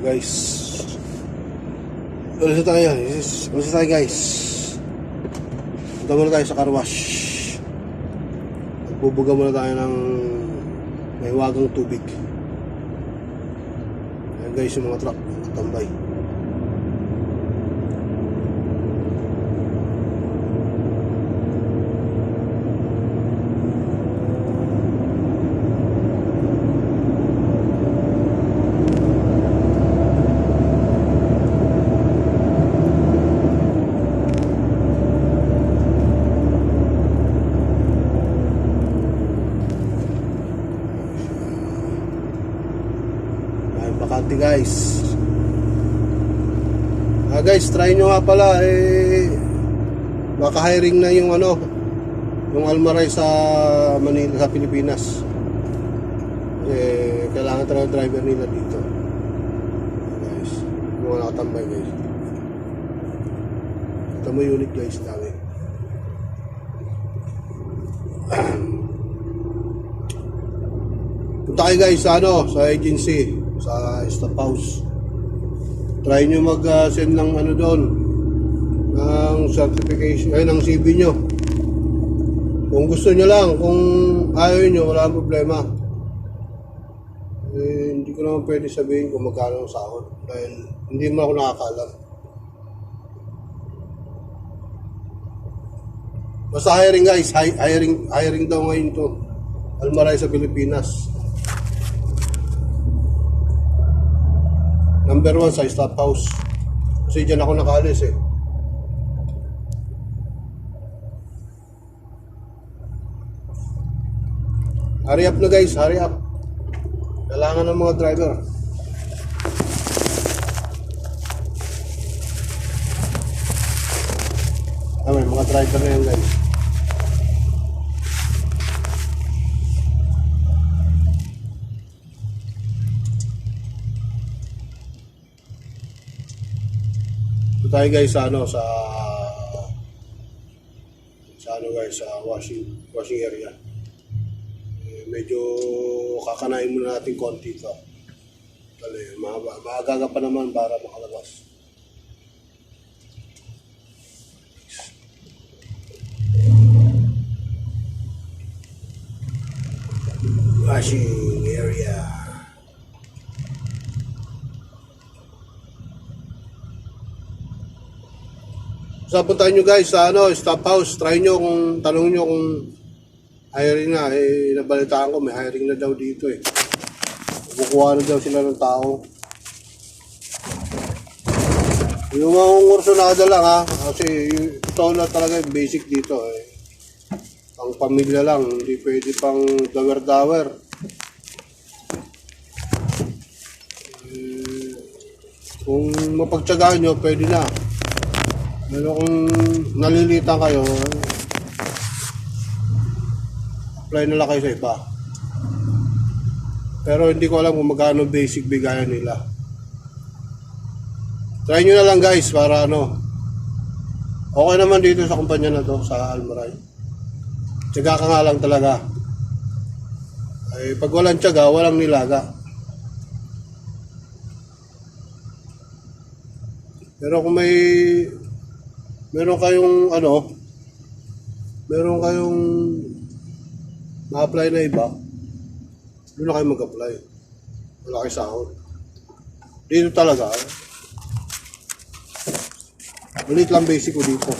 Guys, ulit tayo guys. Punta muna tayo sa car wash. Magbubuga muna tayo ng may wagang tubig. Ayan guys, yung mga truck tambay. Bakante guys. Guys, try nyo nga pala baka hiring na yung yung Almaray sa Manila, sa Pilipinas. Kailangan talaga driver nila dito. Guys, yung mga nakatambay guys. Ito mo unit guys, dami. Punta kayo guys sa sa agency, sa staff house. Try nyo mag-send ng doon, ng certification, ng CV nyo. Kung gusto nyo lang, kung ayaw nyo, wala ang problema. Hindi ko naman pwede sabihin kung magkano ang sahod dahil hindi mo ako nakakaalam. Basta hiring guys, hiring daw ngayon to Almaray sa Pilipinas. Number 1 sa staff house. Kasi dyan ako nakaalis Hurry up na guys, hurry up. Kailangan ng mga driver. May mga driver na yan guys. Ito tayo guys sa guys, sa washing area. Medyo kakanain muna natin konti ito. Dali, maaga pa naman para makalabas. Washing area. So puntahan nyo guys sa staff house. Try nyo kung tanong nyo kung hiring na. Nabalitaan ko may hiring na daw dito Kukuha na daw sila ng tao. Yung mga ngursunada lang kasi ito na talaga yung basic dito Pang pamilya lang, hindi pwede pang dawer-dawer. Kung mapagtsagaan nyo, pwede na. Pero kung nalilitan kayo, apply na lang kayo sa iba. Pero hindi ko alam kung magkano basic bigayan nila. Try nyo na lang guys para okay naman dito sa kumpanya na to, sa Almaray. Tiyaga ka nga lang talaga. Pag walang tiyaga, walang nilaga. Pero kung meron kayong ma-apply na iba, doon na kayo mag-apply. Wala kayo sahod. Dito talaga ulit lang basic ko dito.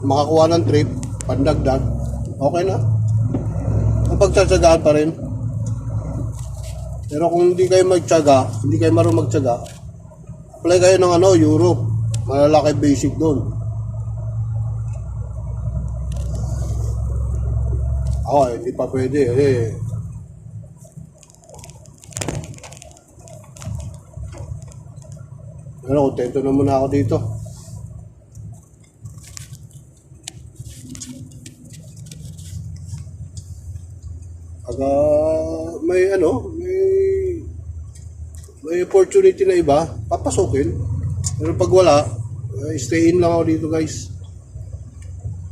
Makakuha ng trip, pandagdag, okay na. Ang pagtsatsagaan pa rin. Pero kung hindi kayo magtsaga, hindi kayo marunong magtsaga, apply kayo ng Europe. Malalaki basic doon. Hindi pa pwede Pero kontento na muna ako dito. Pag may opportunity na iba, papasukin. Pero pag wala, stay in lang ako dito guys.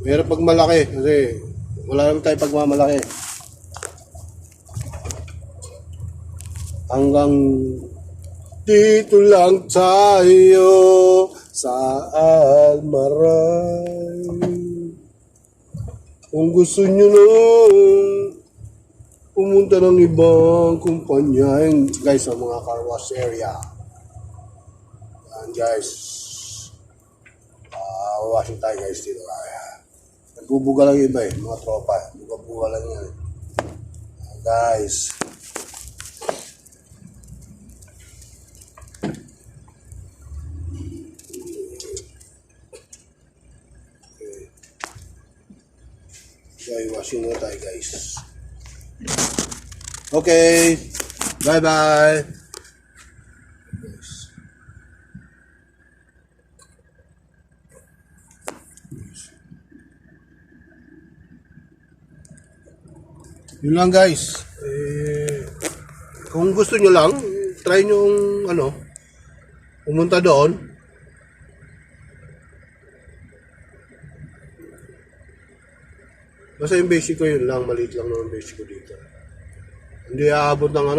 Mahirap pag malaki kasi wala naman tayo pagmamalaki. hanggang dito lang tayo sa Almaray. Kung gusto nyo nang pumunta ng ibang kumpanya, yun, guys, sa mga car wash area. Yan guys. Washing tayo guys dito. Nagbubuga lang iba eh, mga tropa. Buga-buga lang yan. Yan, guys. Okay, washing na tayo guys. Okay, bye-bye. Yun lang guys. Kung gusto nyo lang, try nyo pumunta doon. Basta yung basic ko yun lang, maliit lang naman basic ko dito. Hindi aabot ng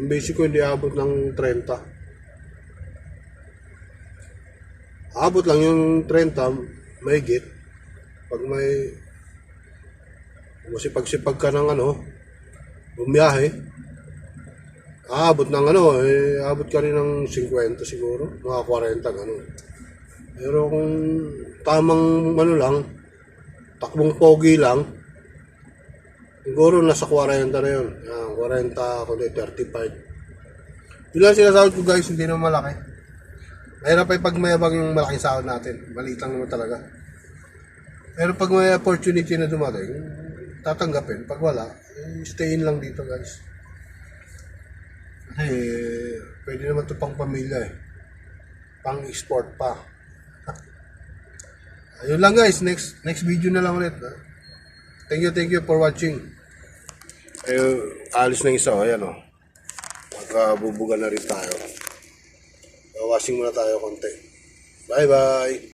yung basic ko hindi aabot ng 30. Aabot lang yung 30, mahigit. Pag may masipag-sipag ka ng bumiyahe, aabot ng aabot ka rin ng 50 siguro, mga 40 gano'n. Pero kung tamang lang, takbong pogi lang, siguro nasa 40 na yun. 40, kundi 35. Yun lang sinasahod ko guys, hindi naman malaki. Mahirap ay pag mayabang yung malaking sahod natin. Maliit lang naman talaga. Pero pag may opportunity na dumating, tatanggapin. Pag wala, stay in lang dito guys. Kasi pwede naman ito pang pamilya eh. Pang export pa. Ayun lang guys, next video na lang ulit. Thank you for watching. Alis na isa, ayan o. Magkabubuga na rin tayo. Washing muna tayo konti. Bye bye.